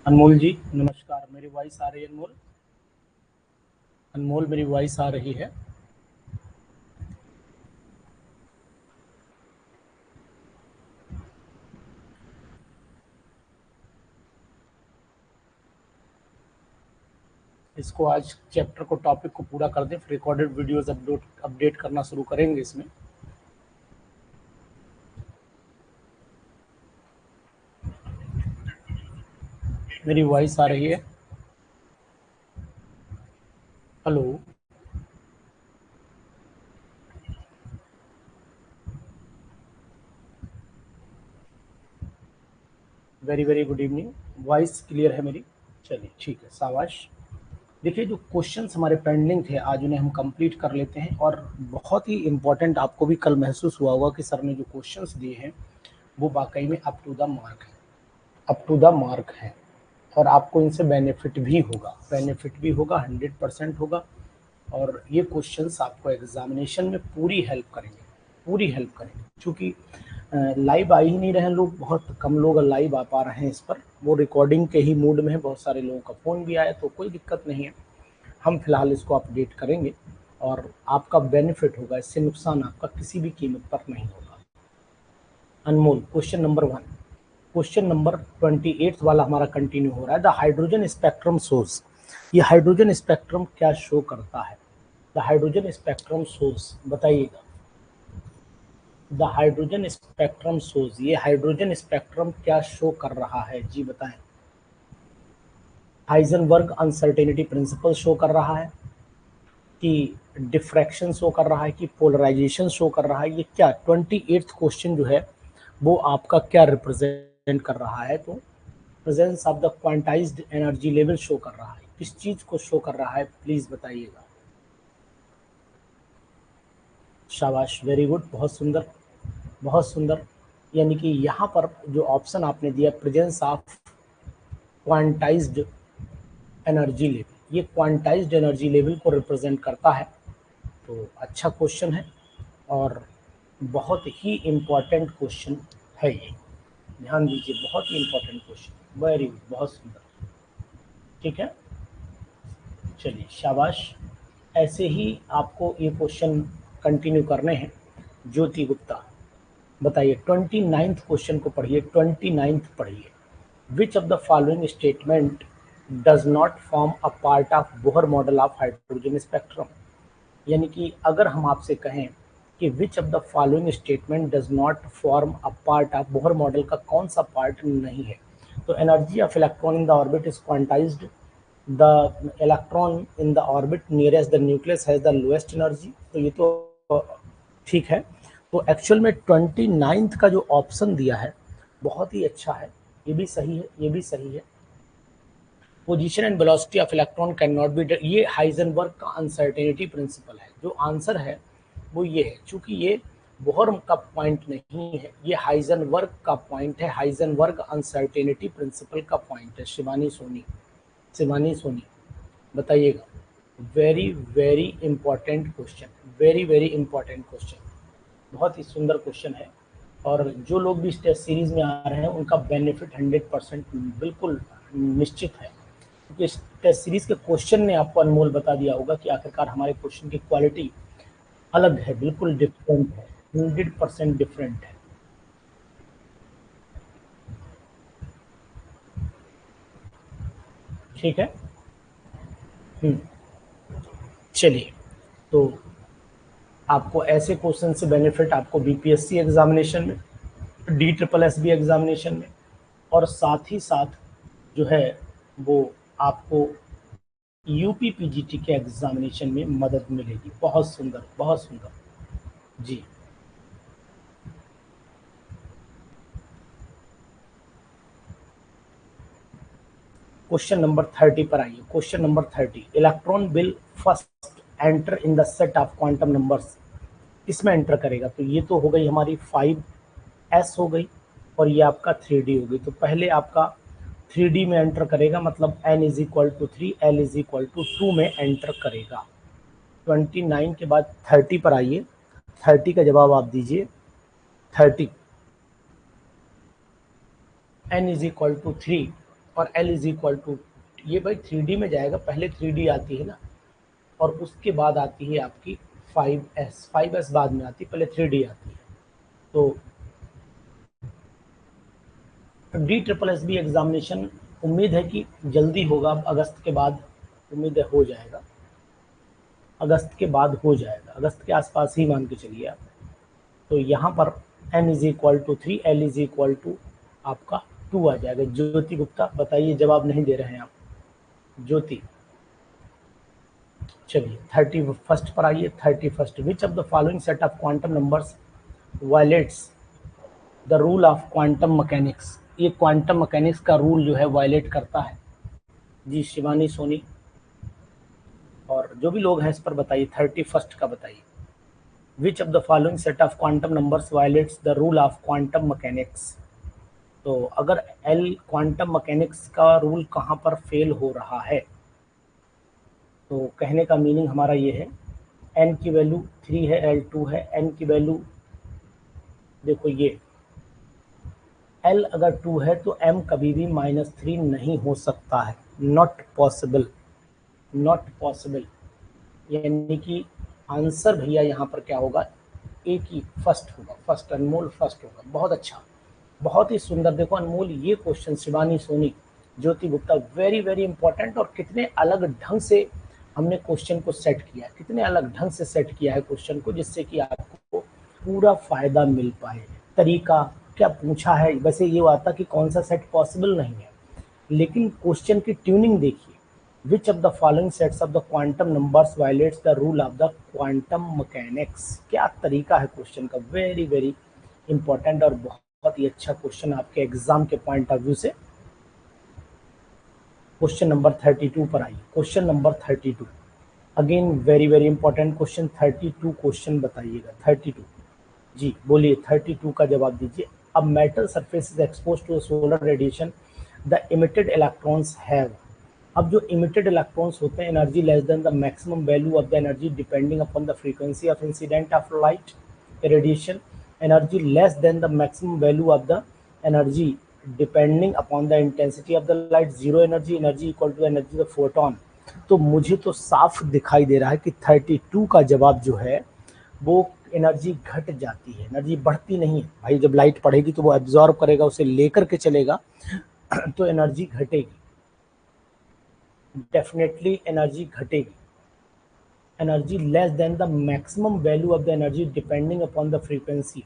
अनमोल जी नमस्कार, मेरी वॉइस आ रही है? अनमोल अनमोल मेरी वॉइस आ रही है? इसको आज चैप्टर को टॉपिक को पूरा कर दें, फिर रिकॉर्डेड वीडियोस अपडेट करना शुरू करेंगे इसमें। मेरी वॉइस आ रही है? Hello, very very good evening. Voice clear है मेरी? चलिए ठीक है, शाबाश। देखिए, जो क्वेश्चंस हमारे पेंडिंग थे आज उन्हें हम कंप्लीट कर लेते हैं। और बहुत ही इम्पोर्टेंट, आपको भी कल महसूस हुआ होगा कि सर ने जो क्वेश्चंस दिए हैं वो वाकई में अप टू द मार्क है, अप टू द मार्क है। और आपको इनसे बेनिफिट भी होगा 100% होगा। और ये क्वेश्चंस आपको एग्जामिनेशन में पूरी हेल्प करेंगे। क्योंकि लाइव आ ही नहीं रहे हैं लोग, बहुत कम लोग लाइव आ पा रहे हैं इस पर। वो रिकॉर्डिंग के ही मूड में है, बहुत सारे लोगों का फ़ोन भी आया, तो कोई दिक्कत नहीं है। हम फिलहाल इसको अपडेट करेंगे और आपका बेनिफिट होगा, इससे नुकसान आपका किसी भी कीमत पर नहीं होगा। अनमोल, क्वेश्चन नंबर 28 वाला हमारा कंटिन्यू हो रहा है। द हाइड्रोजन स्पेक्ट्रम सोर्स, ये हाइड्रोजन स्पेक्ट्रम क्या शो करता है? द हाइड्रोजन स्पेक्ट्रम सोर्स बताइएगा। द हाइड्रोजन स्पेक्ट्रम सोर्स, ये हाइड्रोजन स्पेक्ट्रम क्या शो कर रहा है जी बताएं। हाइजेनबर्ग अनसर्टेनिटी प्रिंसिपल शो कर रहा है कि डिफ्रैक्शन शो कर रहा है कि पोलराइजेशन शो कर रहा है? ये क्या 28th क्वेश्चन जो है वो आपका क्या रिप्रेजेंट कर रहा है? तो presence of the quantized energy level show कर रहा है। किस चीज को शो कर रहा है, प्लीज बताइएगा। शाबाश, वेरी गुड, बहुत सुंदर, बहुत सुंदर। यानी कि यहाँ पर जो ऑप्शन आपने दिया, presence of quantized energy level, ये क्वांटाइज्ड एनर्जी लेवल को रिप्रेजेंट करता है। तो अच्छा क्वेश्चन है और बहुत ही इम्पोर्टेंट क्वेश्चन है ये, ध्यान दीजिए, बहुत ही इम्पोर्टेंट क्वेश्चन। वेरी गुड, बहुत सुंदर, ठीक है। चलिए शाबाश, ऐसे ही आपको ये क्वेश्चन कंटिन्यू करने हैं। ज्योति गुप्ता, बताइए 29th क्वेश्चन को पढ़िए, 29th पढ़िए। विच of the following statement does not form a part of Bohr model of hydrogen spectrum? यानी कि अगर हम आपसे कहें कि विच of the following statement does not form a part of Bohr model का कौन सा पार्ट नहीं है? तो energy of electron in the orbit is quantized, the electron in the orbit nearest the nucleus has the lowest energy. तो ये तो ठीक है। तो एक्चुअल में 29th का जो ऑप्शन दिया है बहुत ही अच्छा है, ये भी सही है, ये भी सही है। Position and velocity of electron can not be, ये हाइजेनबर्ग का अनसर्टेनिटी प्रिंसिपल है। जो आंसर है वो ये है, चूंकि ये बोहर का पॉइंट नहीं है, ये हाइजेनबर्ग का पॉइंट है, हाइजेनबर्ग अनसर्टेनिटी प्रिंसिपल का पॉइंट है। शिवानी सोनी बताइएगा। Very very important question, very very important question, बहुत ही सुंदर क्वेश्चन है। और जो लोग भी इस टेस्ट सीरीज में आ रहे हैं उनका बेनिफिट 100% बिल्कुल निश्चित है। क्योंकि इस टेस्ट सीरीज के क्वेश्चन ने आपको अनमोल बता दिया होगा कि आखिरकार हमारे क्वेश्चन की क्वालिटी अलग है, बिल्कुल डिफरेंट है, 100% डिफरेंट है। ठीक है। चलिए, तो आपको ऐसे क्वेश्चन से बेनिफिट आपको बीपीएससी एग्जामिनेशन में, DSSB एग्जामिनेशन में, और साथ ही साथ जो है वो आपको यूपी पीजीटी के एग्जामिनेशन में मदद मिलेगी। बहुत सुंदर, बहुत सुंदर जी। क्वेश्चन नंबर 30 पर आइए। Question number 30, electron will first enter in the set of quantum numbers, इसमें एंटर करेगा। तो ये तो हो गई हमारी 5s हो गई, और ये आपका 3D हो गई। तो पहले आपका 3D में एंटर करेगा, मतलब n is equal to 3, l is equal to 2 में एंटर करेगा। 29 के बाद 30 पर आइए, 30 का जवाब आप दीजिए। 30, n इज इक्वल टू 3 और l इज इक्वल टू, ये भाई 3D में जाएगा, पहले 3D आती है ना, और उसके बाद आती है आपकी 5s बाद में आती है, पहले 3D आती है। तो DSSB एग्जामिनेशन उम्मीद है कि जल्दी होगा, अगस्त के बाद उम्मीद है हो जाएगा, अगस्त के बाद हो जाएगा, अगस्त के आसपास ही मान के चलिए आप। तो यहाँ पर n is equal to 3, l is equal to आपका 2 आ जाएगा। ज्योति गुप्ता बताइए, जवाब नहीं दे रहे हैं आप ज्योति। चलिए 31 पर आइए। 31, विच of the following set of quantum numbers violets the rule of quantum mechanics. ये क्वांटम मैकेनिक्स का रूल जो है वायलेट करता है। जी शिवानी सोनी और जो भी लोग हैं इस पर बताइए, 31 का बताइए। विच of the following set of quantum numbers violets the rule of quantum mechanics. तो अगर एल क्वांटम मैकेनिक्स का रूल कहाँ पर फेल हो रहा है, तो कहने का मीनिंग हमारा ये है, n की वैल्यू 3 है, l 2 है, n की वैल्यू देखो ये l अगर 2 है तो m कभी भी -3 नहीं हो सकता है, नॉट पॉसिबल, नॉट पॉसिबल। यानी कि आंसर भैया यहाँ पर क्या होगा, एक ही फर्स्ट होगा, फर्स्ट, अनमोल फर्स्ट होगा। बहुत अच्छा, बहुत ही सुंदर। देखो अनमोल, ये क्वेश्चन शिवानी सोनी, ज्योति गुप्ता, वेरी वेरी इंपॉर्टेंट। और कितने अलग ढंग से हमने क्वेश्चन को सेट किया है, कितने अलग ढंग से सेट किया है क्वेश्चन को, जिससे कि आपको पूरा फायदा मिल पाए। तरीका क्या पूछा है, वैसे ये आता कि कौन सा सेट पॉसिबल नहीं है, लेकिन क्वेश्चन की ट्यूनिंग देखिए। विच of the following sets of the quantum numbers violets the rule of the quantum mechanics. क्या तरीका है क्वेश्चन का, वेरी वेरी इंपॉर्टेंट और बहुत ही अच्छा क्वेश्चन आपके एग्जाम के पॉइंट ऑफ व्यू से। क्वेश्चन नंबर 32 पर आइए। Question number 32 again very very important question. 32 question बताइएगा। 32 जी बोलिए, 32 का जवाब दीजिए। अब metal surface is expose to solar radiation, the emitted electrons have. अब जो इमिटेड इलेक्ट्रॉन्स होते हैं, energy less than the maximum value of the energy depending upon the frequency of incident of light radiation, energy less than the maximum value of the energy depending upon the intensity of the light, zero energy, energy equal to energy the photon. तो मुझे तो साफ दिखाई दे रहा है कि 32 का जवाब जो है वो एनर्जी घट जाती है, एनर्जी बढ़ती नहीं है भाई। जब लाइट पड़ेगी तो वो एब्जॉर्ब करेगा, उसे लेकर के चलेगा, तो एनर्जी घटेगी, डेफिनेटली एनर्जी घटेगी। Energy less than the maximum value of the energy depending upon the frequency.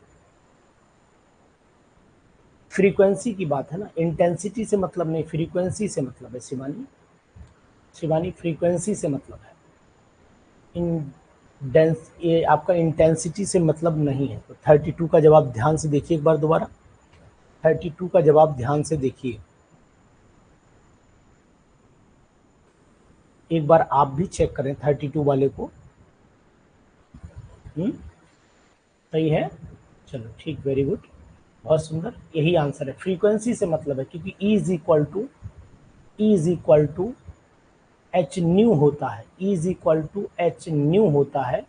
Frequency की बात है ना, इंटेंसिटी से मतलब नहीं, फ्रीक्वेंसी से मतलब है शिवानी। शिवानी फ्रीक्वेंसी से मतलब है, इन डेंस ये आपका इंटेंसिटी से मतलब नहीं है। तो 32 का जवाब ध्यान से देखिए एक बार दोबारा। 32 का जवाब ध्यान से देखिए एक बार, आप भी चेक करें 32 वाले को। सही है, चलो ठीक, वेरी गुड, बहुत सुंदर, यही आंसर है। फ्रीक्वेंसी से मतलब है क्योंकि E is equal to H nu होता है, E is equal to H nu होता है।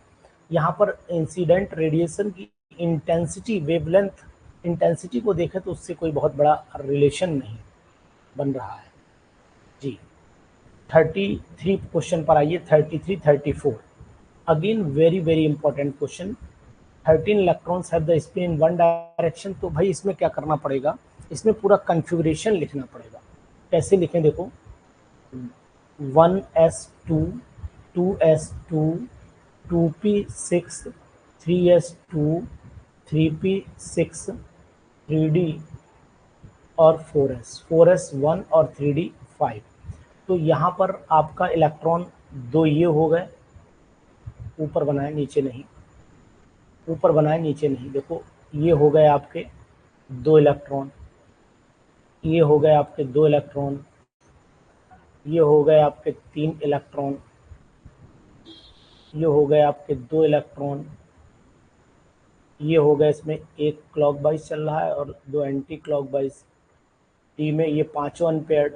यहाँ पर इंसिडेंट रेडिएशन की इंटेंसिटी, वेवलेंथ, इंटेंसिटी को देखें तो उससे कोई बहुत बड़ा रिलेशन नहीं बन रहा है जी। 33 क्वेश्चन पर आइए। 33, 34 again very very important question. 13 electrons have the spin in one direction. तो भाई इसमें क्या करना पड़ेगा, इसमें पूरा कन्फिग्रेशन लिखना पड़ेगा। कैसे लिखें देखो, 1s2, 2s2, 2p6, 3s2, 3p6, 3d और 4s1 और 3d 5। तो यहाँ पर आपका इलेक्ट्रॉन दो ये हो गए, ऊपर बनाए नीचे नहीं, ऊपर बनाए नीचे नहीं। देखो ये हो गए आपके दो इलेक्ट्रॉन, ये हो गए आपके दो इलेक्ट्रॉन, ये हो गए आपके तीन इलेक्ट्रॉन, ये हो गए आपके दो इलेक्ट्रॉन, ये हो गए, इसमें एक क्लॉक वाइज चल रहा है और दो एंटी क्लॉक वाइज। टी में ये पांचों अनपेयर्ड,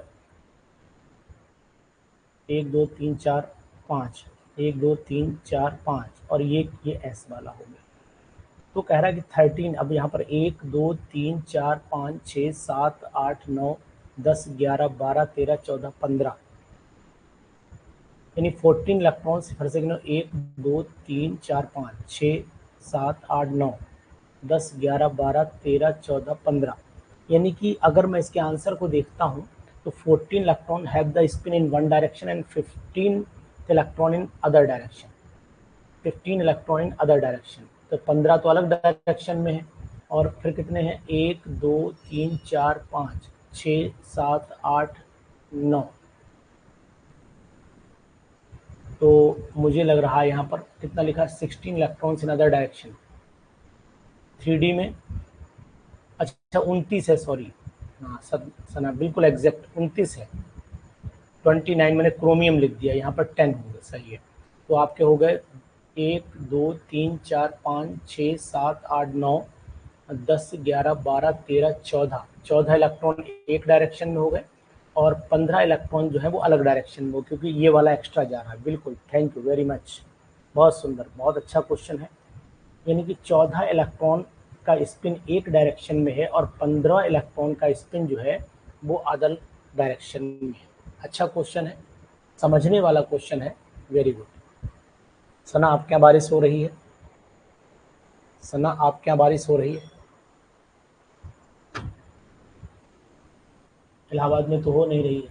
1 2 3 4 5, 1 2 3 4 5, और ये एस वाला हो गया। तो कह रहा है कि 13, अब यहाँ पर 1 2 3 4 5 6 7 8 9 10 11 12 13 14 15, यानी 14 इलेक्ट्रॉन्स फिर से गिनो, 1 2 3 4 5 6 7 8 9 10 11 12 13 14 15, यानी कि अगर मैं इसके आंसर को देखता हूँ तो 14 electron have the spin in one direction and 15 electron in other direction, 15 electron in other direction, तो 15 तो अलग डायरेक्शन में है। और फिर कितने हैं, 1 2 3 4 5 6 7 8 9, तो मुझे लग रहा है यहाँ पर कितना लिखा है, 16 electrons in other direction 3D में। अच्छा 29 है, सॉरी, हाँ सना बिल्कुल एग्जैक्ट 29 है, 29 मैंने क्रोमियम लिख दिया, यहाँ पर 10 होंगे, सही है। तो आपके हो गए 1 2 3 4 5 6 7 8 9 10 11 12 13 14, 14 इलेक्ट्रॉन एक डायरेक्शन में हो गए और 15 इलेक्ट्रॉन जो है वो अलग डायरेक्शन में हो, क्योंकि ये वाला एक्स्ट्रा जा रहा है। बिल्कुल, थैंक यू वेरी मच, बहुत सुंदर, बहुत अच्छा क्वेश्चन है। यानी कि 14 इलेक्ट्रॉन का स्पिन एक डायरेक्शन में है और 15 इलेक्ट्रॉन का स्पिन जो है वो अदर डायरेक्शन में है। अच्छा क्वेश्चन है, समझने वाला क्वेश्चन है, वेरी गुड। सना आप क्या बारिश हो रही है, सना आप क्या बारिश हो रही है? इलाहाबाद में तो हो नहीं रही है।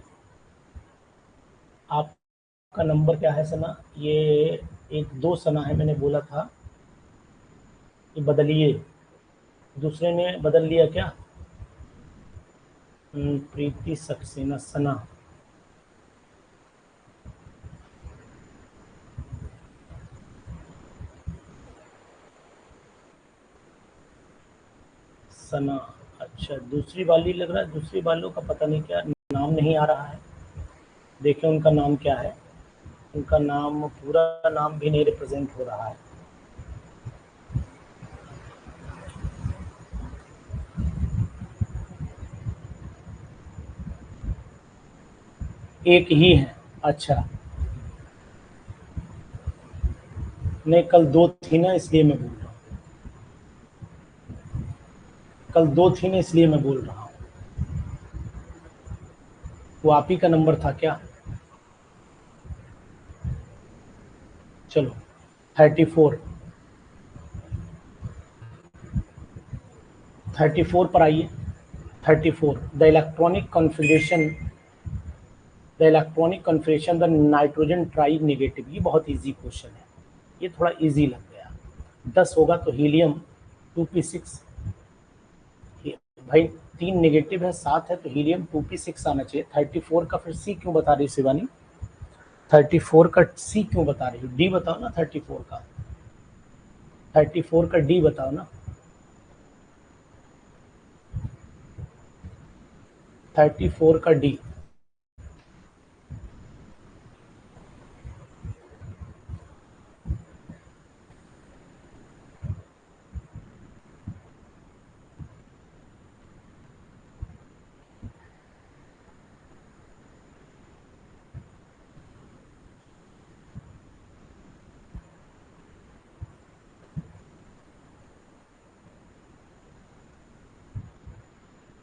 आपका नंबर क्या है सना? ये एक दो सना है, मैंने बोला था कि बदलिए, दूसरे ने बदल लिया क्या? प्रीति सक्सेना, सना, सना, अच्छा दूसरी वाली लग रहा है, दूसरी वालों का पता नहीं क्या नाम नहीं आ रहा है, देखें उनका नाम क्या है, उनका नाम, पूरा नाम भी नहीं रिप्रेजेंट हो रहा है। एक ही है, अच्छा, नहीं कल दो थी ना, इसलिए मैं बोल रहा हूँ, कल दो थी ना इसलिए मैं बोल रहा हूँ। वो आप ही का नंबर था क्या? चलो 34, 34 पर आइए। 34, the electronic configuration the nitrogen try negative, ये बहुत इजी क्वेश्चन है, ये थोड़ा इजी लग गया। 10 होगा तो हीलियम 2p6, भाई 3 नेगेटिव है, 7 है तो हीलियम 2p6 आना चाहिए। 34 का फिर सी क्यों बता रही शिवानी? 34 का सी क्यों बता रही हो? डी बताओ ना 34 का, 34 का डी बताओ ना। 34 का डी,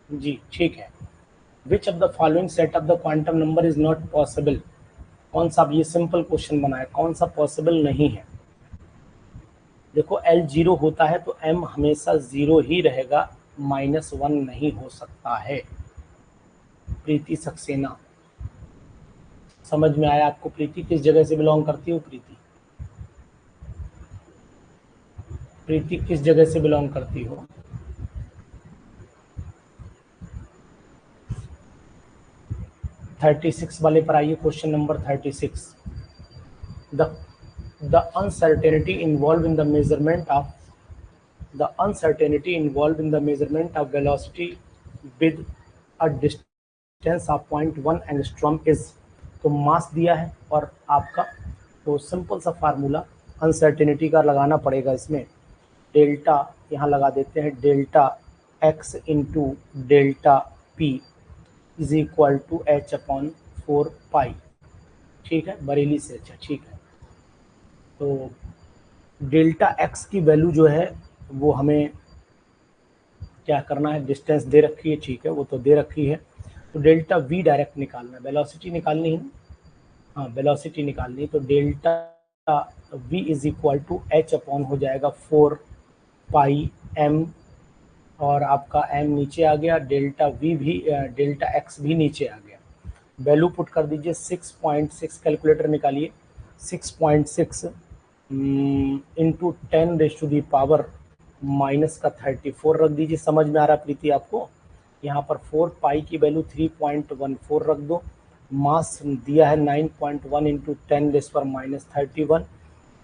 जी ठीक है। विच of the following set of the quantum number is not possible, कौन सा? ये सिंपल क्वेश्चन बना है, कौन सा पॉसिबल नहीं है? देखो एल जीरो होता है तो एम हमेशा जीरो ही रहेगा, -1 नहीं हो सकता है। प्रीति सक्सेना, समझ में आया आपको? प्रीति किस जगह से बिलोंग करती हो? प्रीति, प्रीति किस जगह से बिलोंग करती हो? 36 वाले पर आइए, question number 36। The the uncertainty involved in the measurement of the uncertainty involved in the measurement of velocity with a distance of 0.1 angstrom is, तो मास दिया है और आपका, तो सिंपल सा फार्मूला अनसर्टेनिटी का लगाना पड़ेगा इसमें, डेल्टा यहाँ लगा देते हैं, delta x into delta p is equal to h/4 pi, ठीक है, बरेली से। अच्छा ठीक है, तो डेल्टा x की वैल्यू जो है वो हमें क्या करना है, डिस्टेंस दे रखी है, ठीक है, वो तो दे रखी है। तो डेल्टा वी डायरेक्ट निकालना है, वेलोसिटी निकालनी है, हाँ वेलोसिटी निकालनी है। तो delta V is equal to H upon हो जाएगा 4 पाई एम, और आपका एम नीचे आ गया, डेल्टा वी भी डेल्टा एक्स भी नीचे आ गया। वैल्यू पुट कर दीजिए 6.6, कैलकुलेटर निकालिए, 6.6 इंटू 10⁻³ माइनस का 34 रख दीजिए। समझ में आ रहा प्रीति आपको? यहाँ पर 4 पाई की वैल्यू 3.14 रख दो। मास दिया है 9.1 इंटू 10⁻31,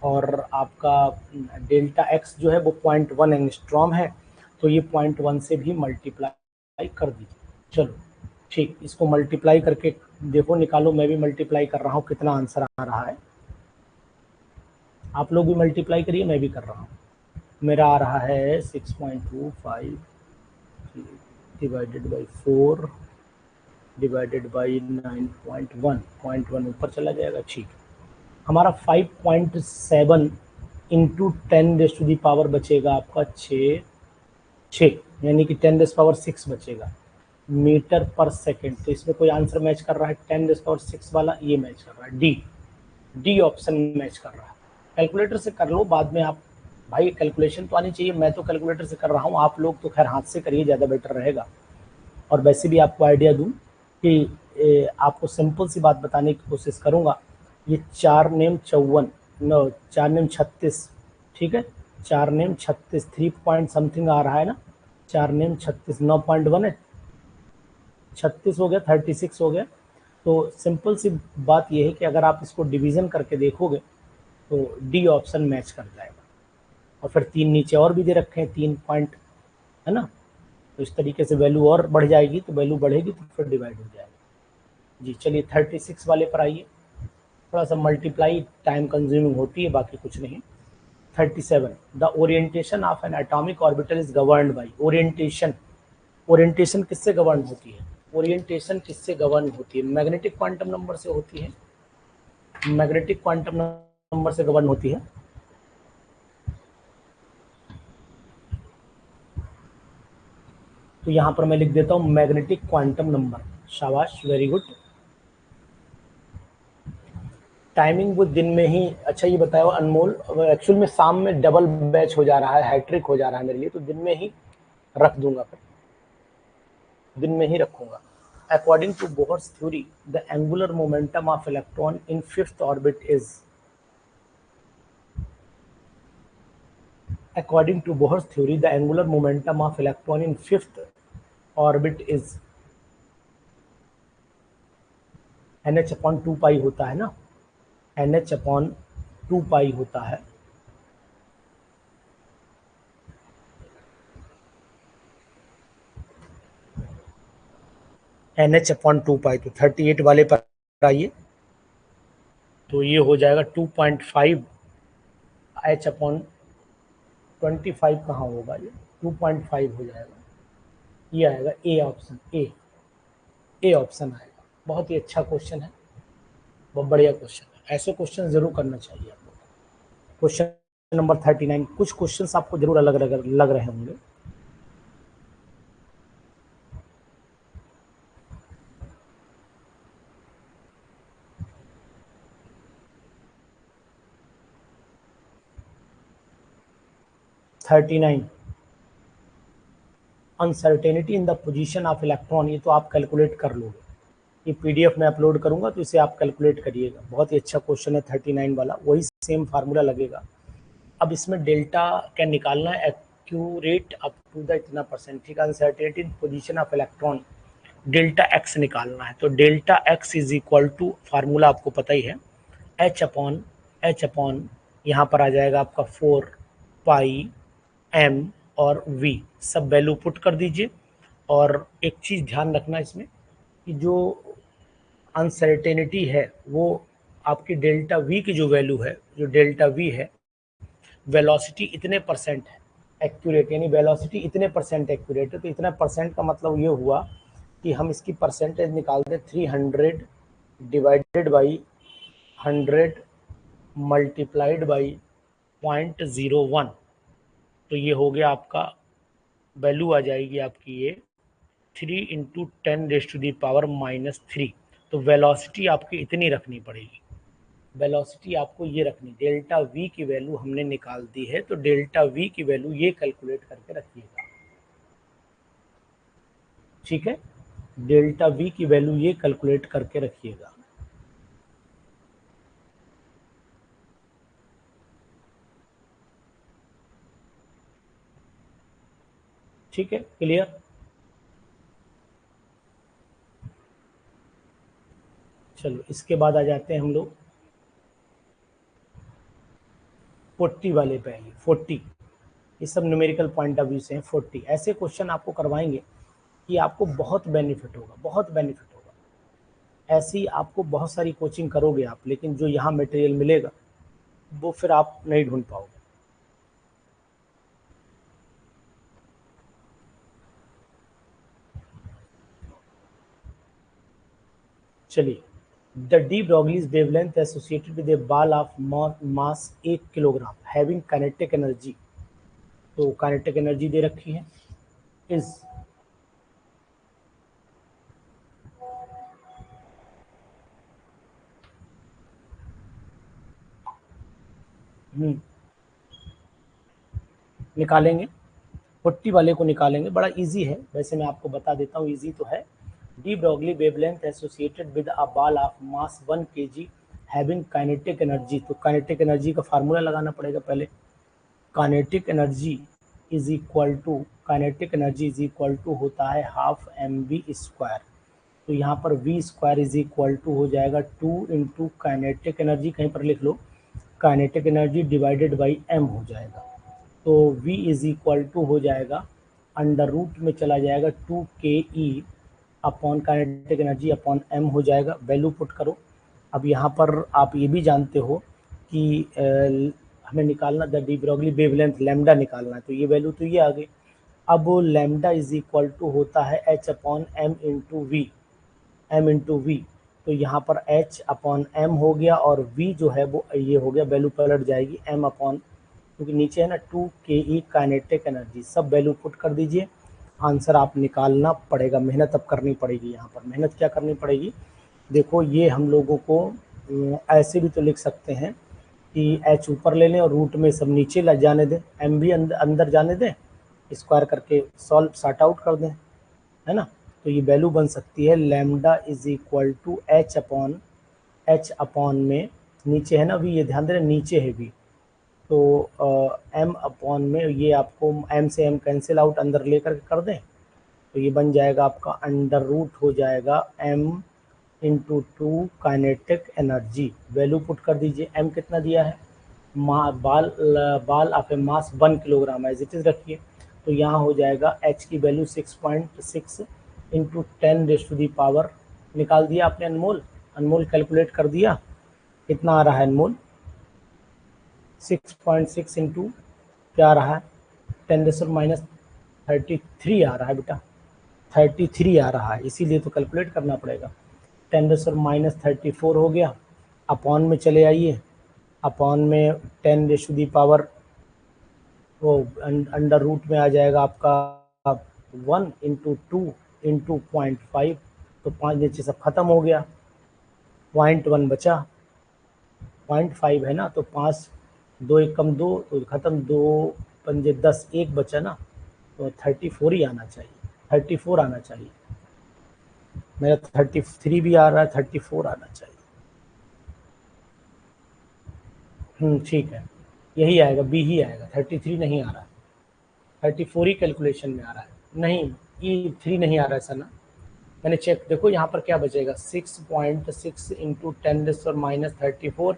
और आपका डेल्टा एक्स जो है वो 0.1 एंगस्ट्रॉम है, तो ये 0.1 से भी मल्टीप्लाई कर दीजिए। चलो ठीक, इसको मल्टीप्लाई करके देखो, निकालो। मैं भी मल्टीप्लाई कर रहा हूँ, कितना आंसर आ रहा है। आप लोग भी मल्टीप्लाई करिए, मैं भी कर रहा हूँ। मेरा आ रहा है 6.25 डिवाइडेड बाई 4 डिवाइडेड बाई 9.1, 0.1 ऊपर चला जाएगा, ठीक। हमारा 5.7 इंटू 10⁻³ बचेगा आपका 6, यानी कि 10⁻6 बचेगा मीटर पर सेकेंड। तो इसमें कोई आंसर मैच कर रहा है 10⁻6 वाला? ये मैच कर रहा है, डी ऑप्शन मैच कर रहा है। कैलकुलेटर से कर लो बाद में आप, भाई कैलकुलेशन तो आनी चाहिए। मैं तो कैलकुलेटर से कर रहा हूँ, आप लोग तो खैर हाथ से करिए, ज़्यादा बेटर रहेगा। और वैसे भी आपको आइडिया दूँ कि आपको सिंपल सी बात बताने की कोशिश करूँगा। ये 4 नेम 54, नो 4 नेम 36, ठीक है, 4 नेम 36, 3 पॉइंट समथिंग आ रहा है ना, 4 नेम 36, 9.1 है, 36 हो गया, 36 हो गया। तो सिंपल सी बात यह है कि अगर आप इसको डिवीज़न करके देखोगे तो डी ऑप्शन मैच कर जाएगा। और फिर 3 नीचे और भी दे रखे हैं, 3 पॉइंट, है ना। तो इस तरीके से वैल्यू और बढ़ जाएगी, तो वैल्यू बढ़ेगी तो फिर डिवाइड हो जाएगा। जी चलिए 36 वाले पर आइए। थोड़ा सा मल्टीप्लाई टाइम कंज्यूमिंग होती है, बाकी कुछ नहीं। 37, the orientation of N atomic orbital is governed by. Orientation किससे गवर्न होती है? ओरिएंटेशन किससे गवर्न होती है? मैग्नेटिक क्वांटम नंबर से होती है, मैग्नेटिक क्वांटम नंबर से गवर्न होती है। तो यहां पर मैं लिख देता हूं मैग्नेटिक क्वांटम नंबर। शाबाश, वेरी गुड। टाइमिंग वो दिन में ही। अच्छा ये बताओ अनमोल, एक्चुअल में शाम में डबल बैच हो जा रहा है, हैट्रिक हो जा रहा है मेरे लिए, तो दिन में ही रख दूंगा, फिर दिन में ही रखूंगा। According to Bohr's theory the angular momentum of electron in 5th orbit is. According to Bohr's theory, the angular momentum of electron in 5th orbit is nh upon 2 पाई होता है ना, nh upon 2 पाई होता है। nh upon 2 पाई, तो 38 वाले पर आइए। तो ये हो जाएगा 2.5 h upon 25 कहाँ होगा, ये 2.5 हो जाएगा। ये आएगा ए ऑप्शन, ए ऑप्शन आएगा। बहुत ही अच्छा क्वेश्चन है, बहुत बढ़िया क्वेश्चन है। ऐसे क्वेश्चन जरूर करना चाहिए आप लोग। क्वेश्चन नंबर 39, कुछ क्वेश्चंस आपको जरूर अलग लग रहे होंगे। Uncertainty in the position of electron, ये तो आप कैलकुलेट कर लोगे, ये पीडीएफ में अपलोड करूंगा तो इसे आप कैलकुलेट करिएगा। बहुत ही अच्छा क्वेश्चन है 39 वाला, वही सेम फार्मूला लगेगा। अब इसमें डेल्टा क्या निकालना है, एक्यूरेट अप टू द इतना परसेंट, ठीक है। Uncertainty in position of electron, delta X निकालना है। तो delta X is equal to, formula आपको पता ही है, एच अपॉन यहाँ पर आ जाएगा आपका 4 पाई एम और वी, सब वैल्यू पुट कर दीजिए। और एक चीज़ ध्यान रखना इसमें कि जो अनसर्टेनिटी है वो आपकी डेल्टा वी की जो वैल्यू है, जो डेल्टा वी है, वेलोसिटी इतने परसेंट है एक्यूरेट, यानी वेलोसिटी इतने परसेंट एक्यूरेट है। तो इतना परसेंट का मतलब ये हुआ कि हम इसकी परसेंटेज निकाल दें 300 डिवाइडेड बाई 100 मल्टीप्लाइड बाई 0.01, तो ये हो गया आपका, वैल्यू आ जाएगी आपकी ये 3 × 10⁻⁻³ तो वेलोसिटी आपकी इतनी रखनी पड़ेगी। वेलोसिटी आपको ये रखनी, डेल्टा वी की वैल्यू हमने निकाल दी है, तो डेल्टा वी की वैल्यू ये कैलकुलेट करके रखिएगा। ठीक है, डेल्टा वी की वैल्यू ये कैलकुलेट करके रखिएगा। ठीक है, क्लियर। चलो इसके बाद आ जाते हैं हम लोग 40 वाले पे आइए। 40, ये सब न्यूमेरिकल पॉइंट ऑफ व्यू से हैं। 40 ऐसे क्वेश्चन आपको करवाएंगे कि आपको बहुत बेनिफिट होगा, बहुत बेनिफिट होगा। ऐसी आपको बहुत सारी कोचिंग करोगे आप, लेकिन जो यहाँ मटेरियल मिलेगा वो फिर आप नहीं ढूंढ पाओगे। चलिए, the de Broglie's wavelength associated with A ball of mass 1 kilogram having kinetic energy, तो काइनेटिक एनर्जी दे रखी है इज, निकालेंगे 40 वाले को निकालेंगे, बड़ा इजी है वैसे, मैं आपको बता देता हूँ, इजी तो है। De Broglie wavelength associated with a ball of mass 1 kg having kinetic energy, तो काइनेटिक एनर्जी का फार्मूला लगाना पड़ेगा पहले। Kinetic energy is equal to, kinetic energy is equal to होता है हाफ mv²। तो यहाँ पर v² इज इक्वल टू हो जाएगा 2 इंटू काइनेटिक एनर्जी, कहीं पर लिख लो, kinetic energy divided by m हो जाएगा। तो v इज इक्वल टू हो जाएगा, अंडर रूट में चला जाएगा 2ke upon kinetic energy upon m हो जाएगा। वैल्यू पुट करो। अब यहाँ पर आप ये भी जानते हो कि हमें निकालना the D Broglie wavelength lambda निकालना है, तो ये वैल्यू तो ये आ गई। अब लैम्डा इज इक्वल टू होता है h upon m into V, m into V, तो यहाँ पर h अपॉन m हो गया और v जो है वो ये हो गया, वैल्यू पलट जाएगी m अपॉन, क्योंकि नीचे है ना 2ke काइनेटिक एनर्जी, सब वैल्यू पुट कर दीजिए। आंसर आप निकालना पड़ेगा, मेहनत अब करनी पड़ेगी। यहाँ पर मेहनत क्या करनी पड़ेगी, देखो ये हम लोगों को ऐसे भी तो लिख सकते हैं कि एच ऊपर ले लें और रूट में सब नीचे ला जाने दें, एम भी अंदर जाने दें, स्क्वायर करके सॉल्व सॉर्ट आउट कर दें, है ना। तो ये वैल्यू बन सकती है lambda is equal to H upon में, नीचे है ना वी, ये ध्यान देना नीचे है वी, तो एम अपॉन में ये आपको एम से एम कैंसिल आउट, अंदर लेकर कर दें, तो ये बन जाएगा आपका अंडर रूट हो जाएगा M into 2 kinetic energy. Value put कर दीजिए, एम कितना दिया है, ball of a mass 1 kilogram as it is रखिए, तो यहाँ हो जाएगा एच की वैल्यू 6.6 इंटू 10⁻⁴ निकाल दिया आपने अनमोल, अनमोल कैलकुलेट कर दिया, कितना आ रहा है अनमोल, 6.6 इंटू क्या आ रहा है, 10⁻³ आ रहा है बेटा, 33 आ रहा है, इसीलिए तो कैलकुलेट करना पड़ेगा। 10⁻34 हो गया, अपॉन में चले आइए, अपॉन में 10⁻⁴ वो अंडर रूट में आ जाएगा आपका 1 इंटू 2 इंटू 0.5, तो 5 नीचे सब खत्म हो गया, 0.1 बचा, 0.5 है ना, तो 5 2 1 कम 2 तो खत्म, 2 पंजे 10, 1 बचा ना, तो 34 ही आना चाहिए, 34 आना चाहिए, मेरा 33 भी आ रहा है, 34 आना चाहिए। ठीक है, यही आएगा, बी ही आएगा, 33 नहीं आ रहा है, 34 ही कैलकुलेशन में आ रहा है, नहीं E3 नहीं आ रहा है सर ना, मैंने चेक, देखो यहाँ पर क्या बचेगा, 6.6 इंटू 10⁻34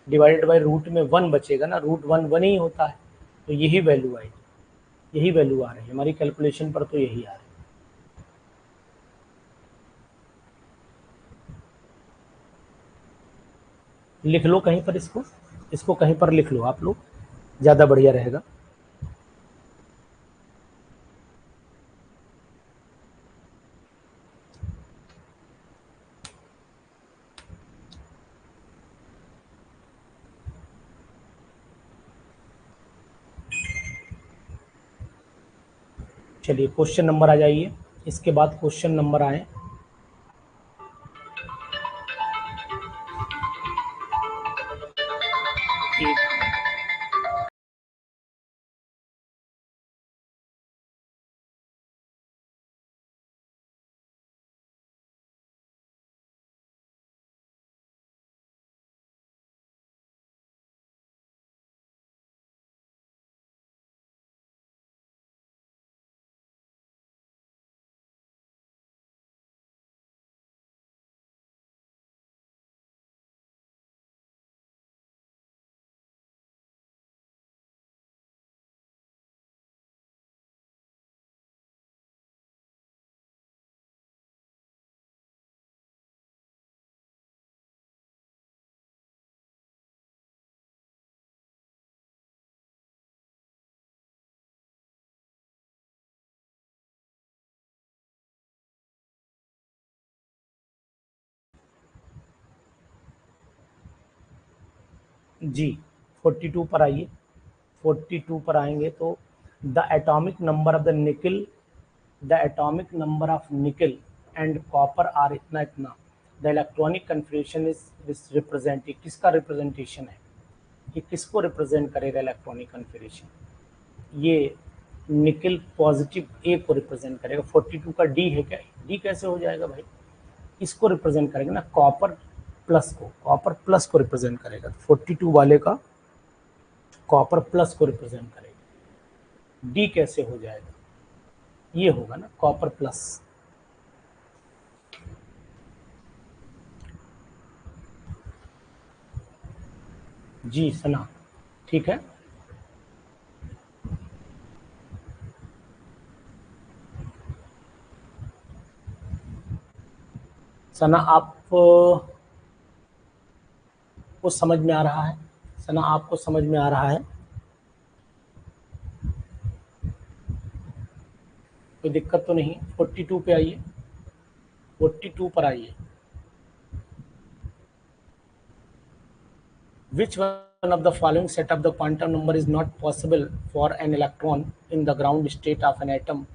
डिवाइडेड बाई रूट में 1 बचेगा ना, रूट 1 ही होता है, तो यही वैल्यू आएगी, यही वैल्यू आ रही है हमारी कैलकुलेशन पर, तो यही आ रही है। लिख लो कहीं पर इसको, इसको कहीं पर लिख लो आप लोग, ज़्यादा बढ़िया रहेगा। चलिए क्वेश्चन नंबर आ जाइए, इसके बाद क्वेश्चन नंबर आए एक। जी 42 पर आइए, 42 पर आएंगे तो the atomic number of the nickel, the atomic number of nickel and copper are इतना इतना, the electronic configuration is represent, किसका रिप्रेजेंटेशन है, ये किसको रिप्रेजेंट करेगा इलेक्ट्रॉनिक कन्फिग्रेशन, ये निकल पॉजिटिव ए को रिप्रेजेंट करेगा। 42 का डी है क्या, डी कैसे हो जाएगा भाई, इसको रिप्रेजेंट करेगा ना, कॉपर प्लस को, कॉपर प्लस को रिप्रेजेंट करेगा, तो 42 वाले का कॉपर प्लस को रिप्रेजेंट करेगा। डी कैसे हो जाएगा, ये होगा ना कॉपर प्लस। जी सना, ठीक है। सना आप को समझ में आ रहा है, सना आपको समझ में आ रहा है, कोई दिक्कत तो नहीं। 42 पे आइए, 42 पर आइए। Which one of the following set of the quantum number is not possible for an electron in the ground state of an atom?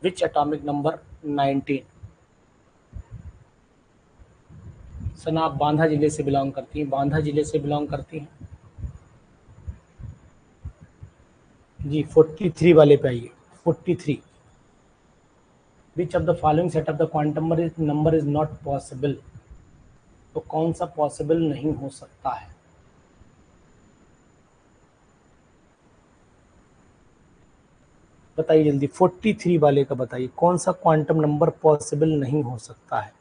Which atomic number? 19। सना आप बांधा जिले से बिलोंग करती हैं, बांधा जिले से बिलोंग करती हैं। जी 43 वाले पे आइए, 43। Which of the following set of the quantum number is not possible? तो कौन सा पॉसिबल नहीं हो सकता है, बताइए जल्दी। 43 वाले का बताइए कौन सा क्वांटम नंबर पॉसिबल नहीं हो सकता है।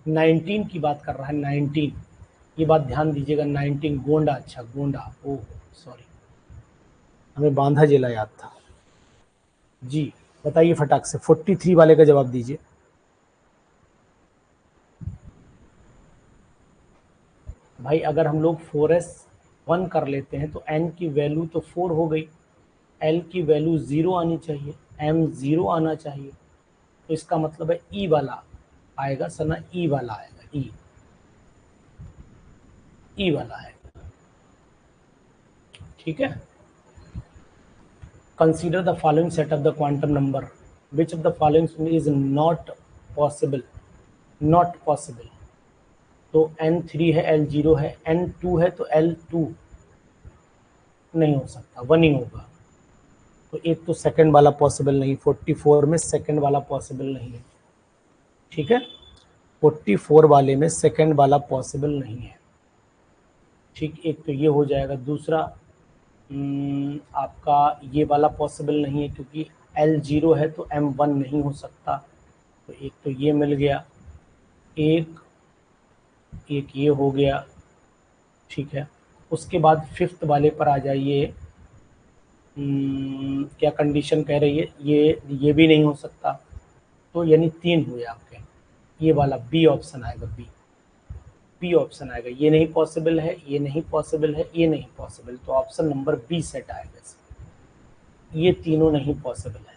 19 की बात कर रहा है, 19, ये बात ध्यान दीजिएगा। 19 गोंडा, अच्छा गोंडा, ओह सॉरी, हमें बांधा जिला याद था। जी बताइए फटाक से, 43 वाले का जवाब दीजिए। भाई अगर हम लोग 4s 1 कर लेते हैं तो n की वैल्यू तो 4 हो गई, l की वैल्यू 0 आनी चाहिए, m 0 आना चाहिए, तो इसका मतलब है ई वाला आएगा सना, ई वाला आएगा, ई वाला है, ठीक है। Consider the following set of the quantum number, which of the following is not possible, not possible, तो n3 है, l0 है, n2 है तो l2 नहीं हो सकता, 1 ही होगा, तो एक तो सेकंड वाला पॉसिबल नहीं, 44 में सेकंड वाला पॉसिबल नहीं है, ठीक है, 44 वाले में सेकंड वाला पॉसिबल नहीं है, ठीक, एक तो ये हो जाएगा। दूसरा आपका ये वाला पॉसिबल नहीं है क्योंकि l0 है तो m1 नहीं हो सकता, तो एक तो ये मिल गया, एक एक ये हो गया, ठीक है। उसके बाद फिफ्थ वाले पर आ जाइए, क्या कंडीशन कह रही है, ये भी नहीं हो सकता, तो यानी 3 हुए आपके, ये वाला बी ऑप्शन आएगा, बी, बी ऑप्शन आएगा, ये नहीं पॉसिबल है, ये नहीं पॉसिबल है, ये नहीं पॉसिबल, तो ऑप्शन नंबर बी सेट आएगा इसमें, ये तीनों नहीं पॉसिबल है।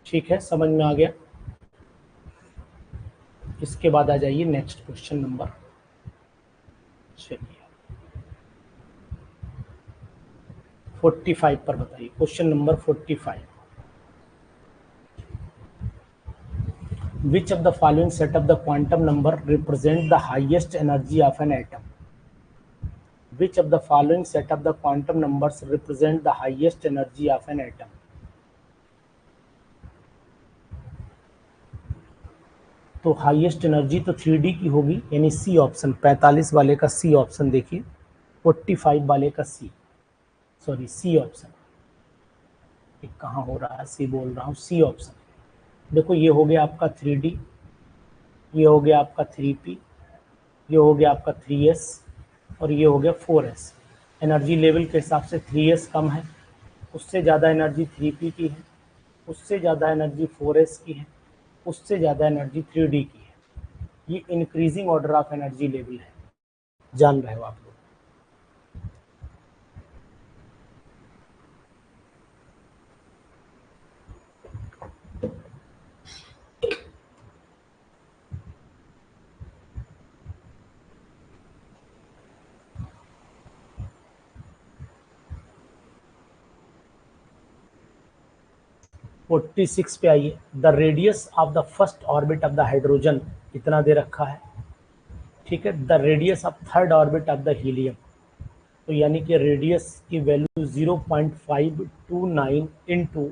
ठीक है, समझ में आ गया। इसके बाद आ जाइए नेक्स्ट क्वेश्चन नंबर, चलिए 45 पर बताइए। Question number 45, which of the following set of the quantum number represent the highest energy of an atom? Which of the following set of the quantum numbers represent the highest energy of an atom? तो highest energy तो 3D की होगी, यानी C option, 45 वाले का C option देखिए, 45 वाले का सी, सॉरी सी ऑप्शन, कहाँ हो रहा है, सी बोल रहा हूँ, सी ऑप्शन। देखो ये हो गया आपका 3D, ये हो गया आपका 3P, ये हो गया आपका 3S और ये हो गया 4S। एनर्जी लेवल के हिसाब से 3S कम है, उससे ज़्यादा एनर्जी 3P की है, उससे ज़्यादा एनर्जी 4S की है, उससे ज़्यादा एनर्जी 3D की है। ये increasing order of energy level है, जान रहे हो आप लोग। 46 पे आइए। The radius of the first orbit of the hydrogen इतना दे रखा है, ठीक है। The radius of third orbit of the helium, तो यानी कि रेडियस की वैल्यू 0.529 इंटू,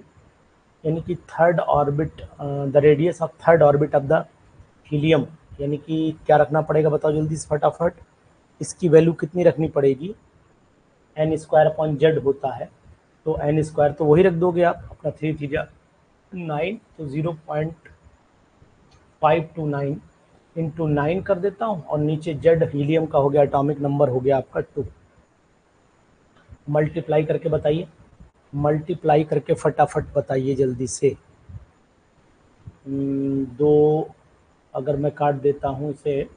यानी कि third orbit, the radius of third orbit of the helium, यानी कि क्या रखना पड़ेगा बताओ जल्दी से फटाफट। इसकी वैल्यू कितनी रखनी पड़ेगी, n स्क्वायर अपॉन जेड होता है, तो n स्क्वायर तो वही रख दोगे आप, अपना 3 थीटा 9, तो 0.529 इंटू 9 कर देता हूँ, और नीचे जेड हीलियम का हो गया, एटॉमिक नंबर हो गया आपका 2। मल्टीप्लाई करके बताइए, मल्टीप्लाई करके फटाफट बताइए जल्दी से। 2 अगर मैं काट देता हूँ इसे,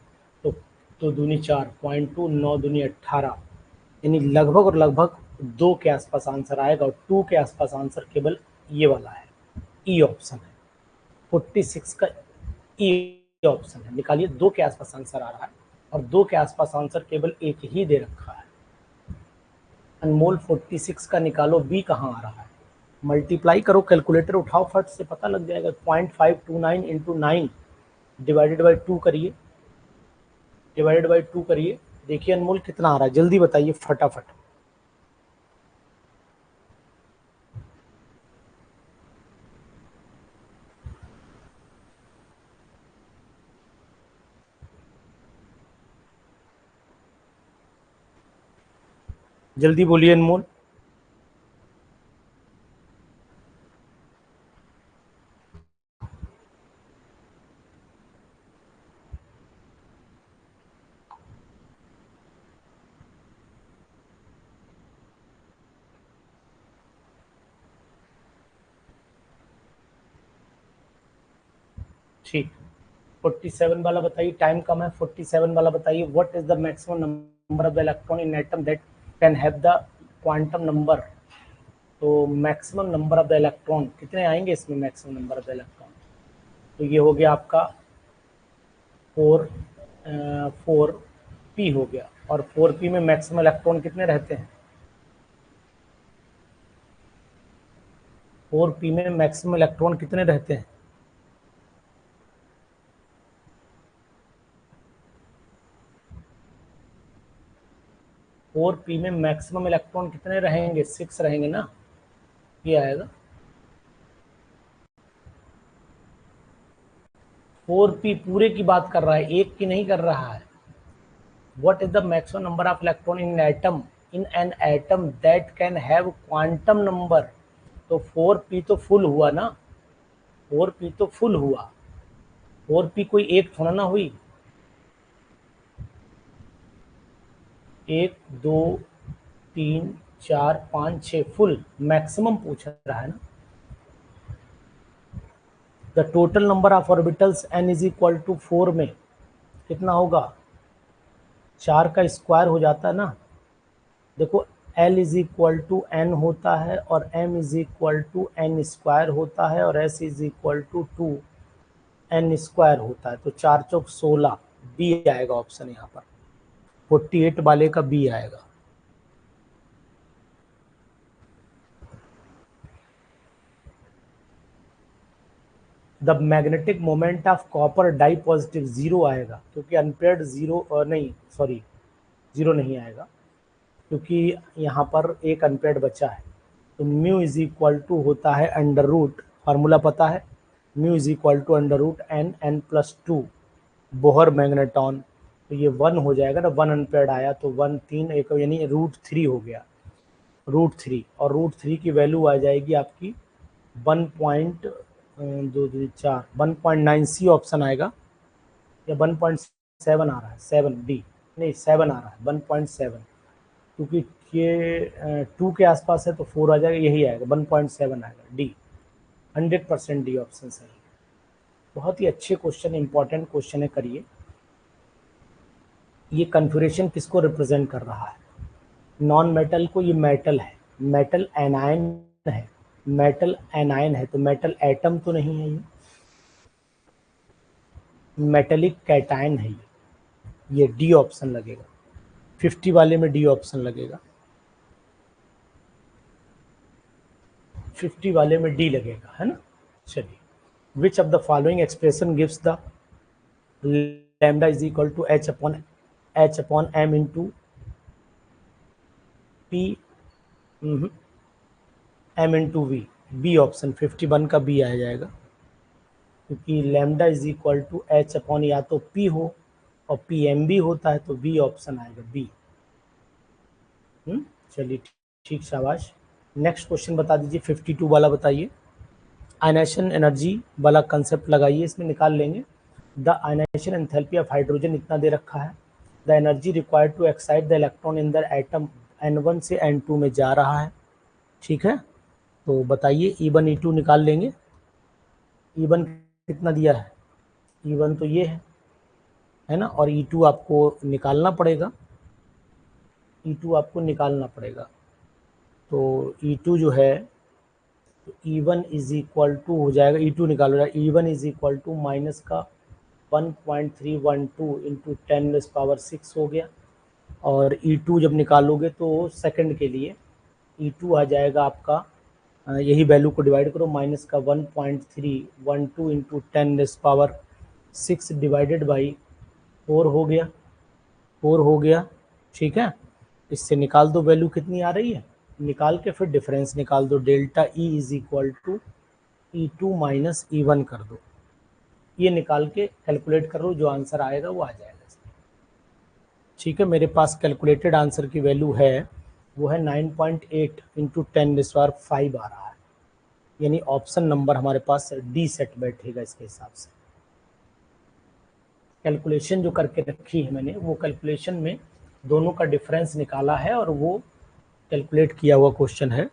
तो दूनी 4, 0.2, 9 दूनी 18, यानी लगभग और लगभग 2 के आसपास आंसर आएगा, और 2 के आसपास आंसर केवल ये वाला है, ई ऑप्शन है। 46 का ई ऑप्शन है, निकालिए। 2 के आसपास आंसर आ रहा है, और 2 के आसपास आंसर केवल एक ही दे रखा है। अनमोल 46 का निकालो, बी कहाँ आ रहा है। मल्टीप्लाई करो, कैलकुलेटर उठाओ, फट से पता लग जाएगा। 0.529 इंटू 9 डिवाइडेड बाई 2 करिए, डिवाइडेड बाई 2 करिए, देखिए अनमोल कितना आ रहा है, जल्दी बताइए फटाफट। जल्दी बोलिए अनमोल। ठीक, 47 वाला बताइए, टाइम कम है। 47 वाला बताइए, what is the maximum number of the electron in atom that can have the quantum number. तो maximum number of the electron कितने आएंगे इसमें, maximum number of the electron, तो ये हो गया आपका 4p हो गया। और 4p में मैक्सिमम इलेक्ट्रॉन कितने रहते हैं, 4p में मैक्सिमम इलेक्ट्रॉन कितने रहते हैं। फोर पी में मैक्सिमम इलेक्ट्रॉन कितने रहेंगे, 6 रहेंगे ना, ये आएगा। 4p पूरे की बात कर रहा है, एक की नहीं कर रहा है। What is the maximum number of electron in atom, in an atom that can have quantum number. तो 4p तो फुल हुआ ना, 4p तो फुल हुआ, 4p कोई एक थोड़ा ना हुई, 1 2 3 4 5 6 फुल मैक्सिमम पूछ रहा है ना। The total number of orbitals n is equal to 4 में कितना होगा, 4 का स्क्वायर हो जाता है ना। देखो L is equal to N होता है और M is equal to N square होता है और S is equal to 2n square होता है। तो 4 चौक 16, बी आएगा ऑप्शन यहाँ पर, 48 वाले का बी आएगा। The magnetic moment of copper di positive 0 आएगा, क्योंकि अनपेयर्ड 0 नहीं, सॉरी 0 नहीं आएगा, क्योंकि यहाँ पर एक अनपेयर्ड बचा है। तो म्यू इज इक्वल टू होता है अंडर रूट, फार्मूला पता है, mu is equal to under root N plus 2 Bohr magneton. तो ये 1 हो जाएगा ना, 1 अनपेयर्ड आया तो 1 3 एक यानी √3 हो गया, √3, और √3 की वैल्यू आ जाएगी आपकी 1.2 4 1.9 सी ऑप्शन आएगा, या 1.7 आ रहा है, 7 डी नहीं 7 आ रहा है 1.7, क्योंकि ये 2 के आसपास है तो 4 आ जाएगा, यही आएगा 1.7 आएगा, डी 100% डी ऑप्शन सही है। बहुत ही अच्छे क्वेश्चन, इंपॉर्टेंट क्वेश्चन है, करिए। ये कन्फिग्रेशन किसको रिप्रेजेंट कर रहा है? नॉन मेटल को, ये मेटल है, मेटल एनायन है, मेटल एनायन है, तो मेटल एटम तो नहीं है, ये मेटेलिक कैटायन है, ये डी ऑप्शन लगेगा, 50 वाले में डी ऑप्शन लगेगा, 50 वाले में डी लगेगा, है ना। चलिए, which of the following expression gives the lambda is equal to H upon M into P M into V, B option 51 का बी आ जाएगा, क्योंकि lambda is equal to H upon या तो पी हो और पी एम बी होता है, तो बी ऑप्शन आएगा, बी। चलिए ठीक, शाबाश। नेक्स्ट क्वेश्चन बता दीजिए, 52 वाला बताइए। आयनाइजेशन एनर्जी वाला कंसेप्ट लगाइए, इसमें निकाल लेंगे। The ionization enthalpy of hydrogen इतना दे रखा है, the energy required to excite the electron in the atom N1 से N2 में जा रहा है, ठीक है। तो बताइए, E1 E2 निकाल लेंगे। E1 कितना दिया है? E1 तो ये है ना, और E2 आपको निकालना पड़ेगा, E2 आपको निकालना पड़ेगा। तो E2 जो है, तो E1 इज इक्वल टू हो जाएगा, E2 निकालो जाएगा, E1 is equal to minus का 1.312 इंटू 10⁻6 हो गया, और E2 जब निकालोगे तो सेकंड के लिए E2 आ जाएगा आपका, यही वैल्यू को डिवाइड करो, माइनस का 1.312 इंटू 10⁻6 डिवाइडेड बाई 4 हो गया, 4 हो गया, ठीक है। इससे निकाल दो वैल्यू कितनी आ रही है, निकाल के फिर डिफरेंस निकाल दो, delta E is equal to E2 minus E1 कर दो, ये निकाल के कैलकुलेट कर लो, जो आंसर आएगा वो आ जाएगा, ठीक है। मेरे पास कैलकुलेटेड आंसर की वैल्यू है, वो है 9.8 इंटू 10⁵ आ रहा है, यानी ऑप्शन नंबर हमारे पास डी सेट बैठेगा इसके हिसाब से। कैलकुलेशन जो करके रखी है मैंने, वो कैलकुलेशन में दोनों का डिफरेंस निकाला है और वो कैलकुलेट किया हुआ क्वेश्चन है।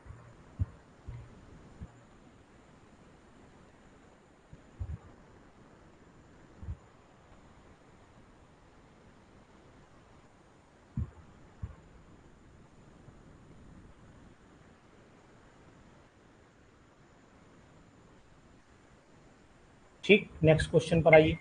ठीक, नेक्स्ट क्वेश्चन पर आइए।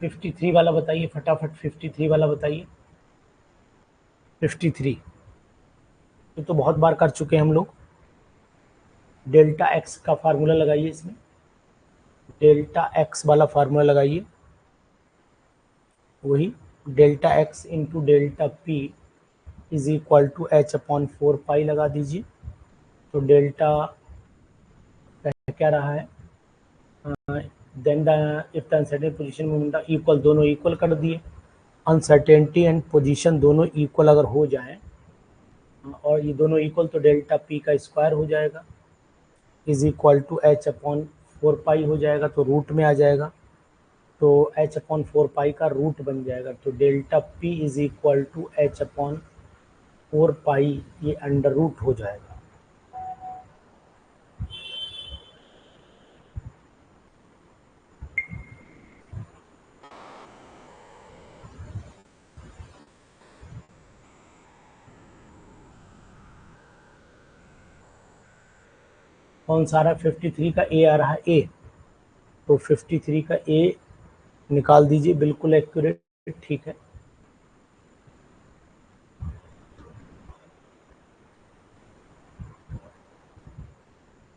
फिफ्टी थ्री वाला बताइए फटाफट, 53 वाला बताइए। 53 ये तो बहुत बार कर चुके हैं हम लोग। डेल्टा एक्स का फार्मूला लगाइए, इसमें डेल्टा एक्स वाला फार्मूला लगाइए, वही delta X into delta P is equal to H upon 4 pi लगा दीजिए। तो डेल्टा क्या रहा है, then if the uncertain position moment equal, दोनों इक्वल कर दिए। अनसर्टेनिटी एंड पोजीशन दोनों इक्वल अगर हो जाएं और ये दोनों इक्वल तो डेल्टा पी का स्क्वायर हो जाएगा is equal to H upon 4 pi हो जाएगा, तो रूट में आ जाएगा, तो एच अपॉन 4 पाई का रूट बन जाएगा, तो delta P is equal to H upon 4 pi, ये अंडर रूट हो जाएगा। कौन सा आ रहा है? 53 का ए आ रहा है, ए, तो 53 का ए निकाल दीजिए, बिल्कुल एक्यूरेट, ठीक है।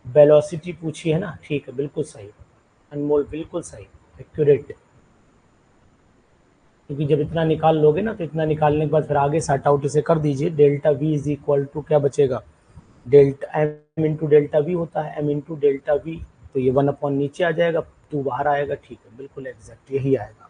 वेलोसिटी पूछी है ना, ठीक है, बिल्कुल सही, अनमोल बिल्कुल सही, एक्यूरेट। क्योंकि जब इतना निकाल लोगे ना, तो इतना निकालने के बाद फिर आगे सॉर्ट आउट इसे कर दीजिए, delta V is equal to क्या बचेगा, delta M into delta V होता है, एम इंटू डेल्टा वी, तो ये 1 अपॉन नीचे आ जाएगा, 2 बाहर आएगा, ठीक है, बिल्कुल एग्जैक्ट यही आएगा।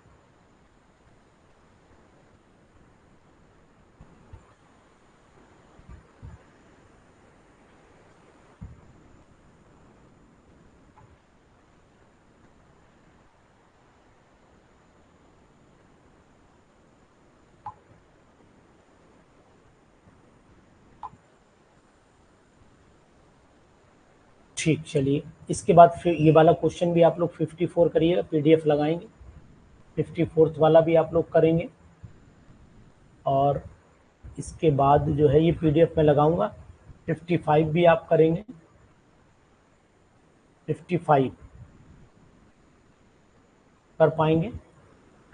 ठीक, चलिए इसके बाद फिर ये वाला क्वेश्चन भी आप लोग 54 करिएगा, पीडीएफ लगाएंगे, 54th वाला भी आप लोग करेंगे, और इसके बाद जो है ये पीडीएफ में लगाऊंगा, 55 भी आप करेंगे, 55 कर पाएंगे,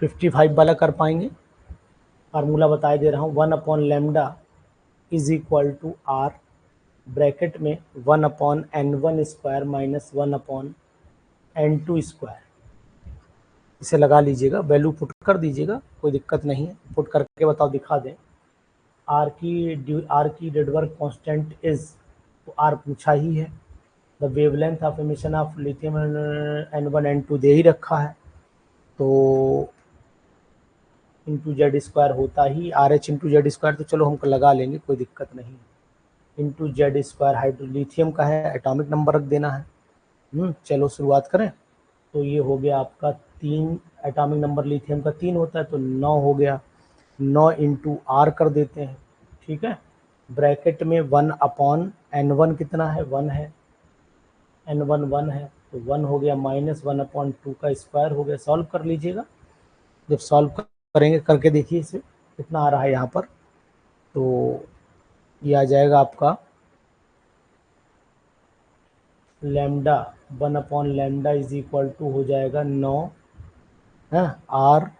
55 वाला कर पाएंगे। फार्मूला बताए दे रहा हूँ, 1/λ is equal to R, bracket में 1/n1² माइनस 1/n2², इसे लगा लीजिएगा, वैल्यू पुट कर दीजिएगा, कोई दिक्कत नहीं है, पुट करके बताओ, दिखा दें। आर की डेडवर्क कांस्टेंट इज, तो आर पूछा ही है, the wavelength of emission of lithium N1 N2 दे ही रखा है, तो इंटू जेड स्क्वायर होता ही, R H into Z square, तो चलो हमको लगा लेंगे, कोई दिक्कत नहीं, इंटू जेड स्क्वायर हाइड्रोलिथियम का है, एटॉमिक नंबर रख देना है। चलो शुरुआत करें, तो ये हो गया आपका 3, एटॉमिक नंबर लिथियम का 3 होता है, तो 9 हो गया, 9 इंटू आर कर देते हैं, ठीक है, ब्रैकेट में 1/n1 कितना है, 1 है, n1 1 है, तो 1 हो गया, माइनस 1/2 का स्क्वायर हो गया, सॉल्व कर लीजिएगा, जब सॉल्व करेंगे करके देखिए इसे कितना आ रहा है यहाँ पर, तो ये आ जाएगा आपका लैम्डा 1/λ इज इक्वल टू हो जाएगा 9 है, आर,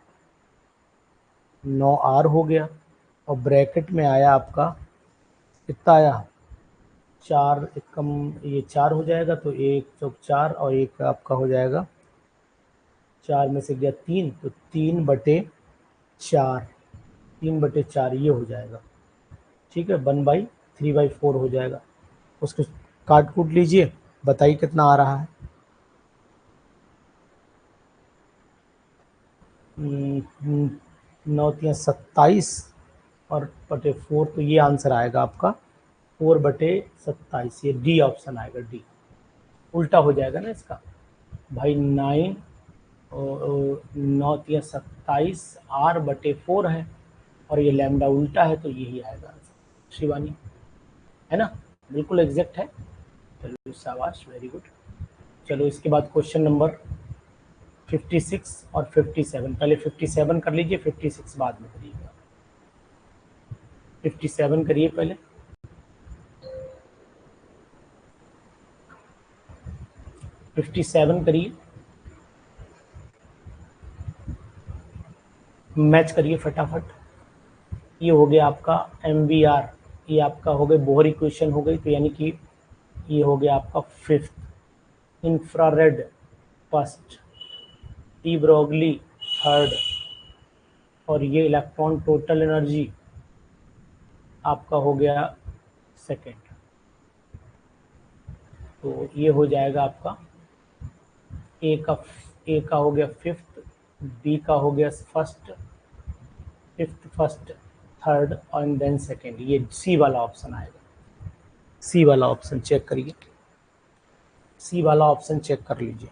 9 आर हो गया, और ब्रैकेट में आया आपका कितना आया, 4 कम, ये 4 हो जाएगा, तो 1 × 4 और एक आपका हो जाएगा, 4 में से गया 3, तो 3/4, 3/4 ये हो जाएगा, ठीक है, 1/3/4 हो जाएगा, उसको काट कूट लीजिए, बताइए कितना आ रहा है। 9×3 = 27 और बटे 4, तो ये आंसर आएगा आपका 4/27, ये डी ऑप्शन आएगा, डी, उल्टा हो जाएगा ना इसका भाई, 9×3 = 27 R/4 है, और ये लैम्डा उल्टा है, तो यही आएगा आंसर, शिवानी, है ना, बिल्कुल एग्जैक्ट है, चलो शाबाश, वेरी गुड। चलो इसके बाद क्वेश्चन नंबर 56 और 57, पहले 57 कर लीजिए, 56 बाद में करिएगा, 57 करिए पहले, 57 करिए, मैच करिए फटाफट। ये हो गया आपका MVR, ये आपका हो गया बोहर इक्वेशन हो गई, तो यानी कि ये हो गया आपका 5th, infrared 1st, de Broglie 3rd, और ये इलेक्ट्रॉन टोटल एनर्जी आपका हो गया 2nd, तो ये हो जाएगा आपका ए का हो गया 5th, बी का हो गया 1st, 5th 1st, third and then second, ये सी वाला ऑप्शन आएगा। सी वाला ऑप्शन चेक करिए, सी वाला ऑप्शन चेक कर लीजिए।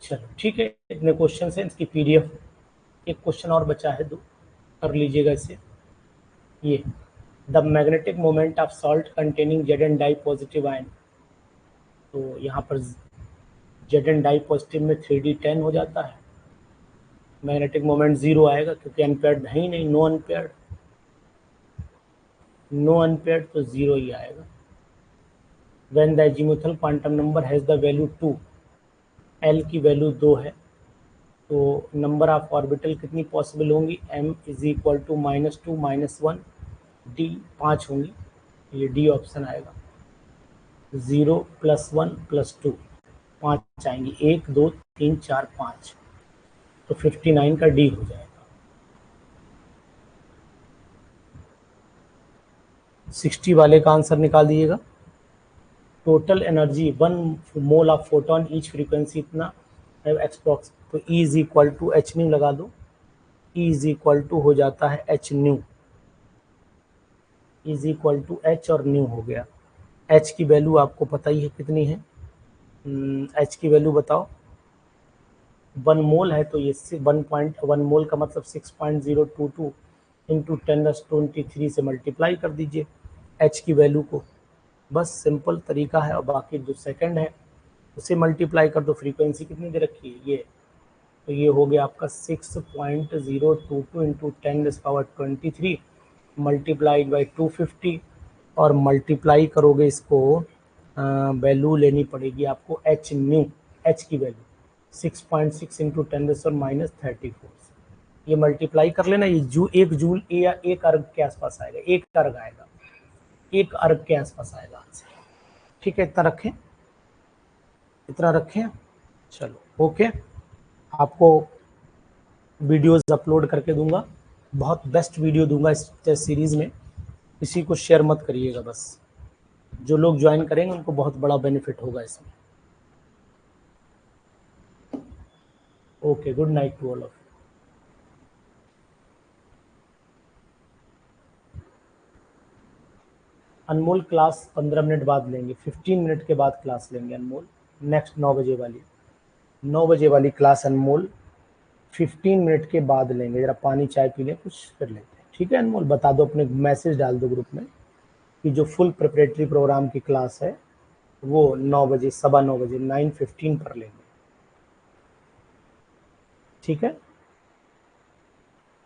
चलो ठीक है, इतने क्वेश्चन हैं, इसकी पीडीएफ, एक क्वेश्चन और बचा है, दो कर लीजिएगा इसे। ये the magnetic moment of salt containing Z and di positive ion, तो यहाँ पर जेड एंड डाई पॉजिटिव में 3d10 हो जाता है, मैग्नेटिक मोमेंट 0 आएगा क्योंकि अनपेयर्ड है ही नहीं, नो अनपेयर्ड, नो अनपेयर्ड तो 0 ही आएगा। When the azimuthal quantum number has the value 2, L की वैल्यू 2 है, तो नंबर ऑफ ऑर्बिटल कितनी पॉसिबल होंगी, m is equal to -2 -1, d 5 होंगी, ये डी ऑप्शन आएगा। 0 + 1 + 2, 5 आएंगी, 1 2 3 4 5, तो 59 का डी हो जाएगा। 60 वाले का आंसर निकाल दीजिएगा। Total energy 1 mole of photon each frequency इतना एक्सप्रॉक्स, तो E is equal to H nu लगा दो, E इज इक्वल टू हो जाता है H nu, is equal to H और न्यू हो गया। एच की वैल्यू आपको पता ही है कितनी है, एच की वैल्यू बताओ। 1 मोल है तो ये 1.1 मोल का मतलब 6.022 इंटू 10⁻23 से मल्टीप्लाई कर दीजिए एच की वैल्यू को, बस सिंपल तरीका है। और बाकी जो सेकंड है उसे मल्टीप्लाई कर दो, फ्रीक्वेंसी कितनी दे रखी है ये, तो ये हो गया आपका 6.022 इंटू 10⁻23 मल्टीप्लाइड बाई 250, और मल्टीप्लाई करोगे इसको, वैल्यू लेनी पड़ेगी आपको एच न्यू, एच की वैल्यू 6.6 इंटू 10⁻34, ये मल्टीप्लाई कर लेना, ये एक जूल या एक अर्ग के आसपास आएगा, एक अर्ग आएगा, एक अर्ग के आसपास आएगा आंसर। ठीक है, इतना रखें, इतना रखें। चलो ओके, आपको वीडियोस अपलोड करके दूंगा, बहुत बेस्ट वीडियो दूंगा इस टेस्ट सीरीज़ में, किसी को शेयर मत करिएगा, बस जो लोग ज्वाइन करेंगे उनको बहुत बड़ा बेनिफिट होगा इसमें। Okay, good night to all of. Anmol class 15 minute बाद लेंगे, 15 मिनट के बाद क्लास लेंगे अनमोल, नेक्स्ट 9 बजे वाली, 9 बजे वाली क्लास अनमोल 15 मिनट के बाद लेंगे। जरा पानी चाय पी लें, कुछ कर लेते हैं, ठीक है अनमोल? बता दो, अपने मैसेज डाल दो ग्रुप में कि जो फुल प्रिपरेटरी प्रोग्राम की क्लास है वो 9 बजे, 9:15 पर लेंगे, ठीक है?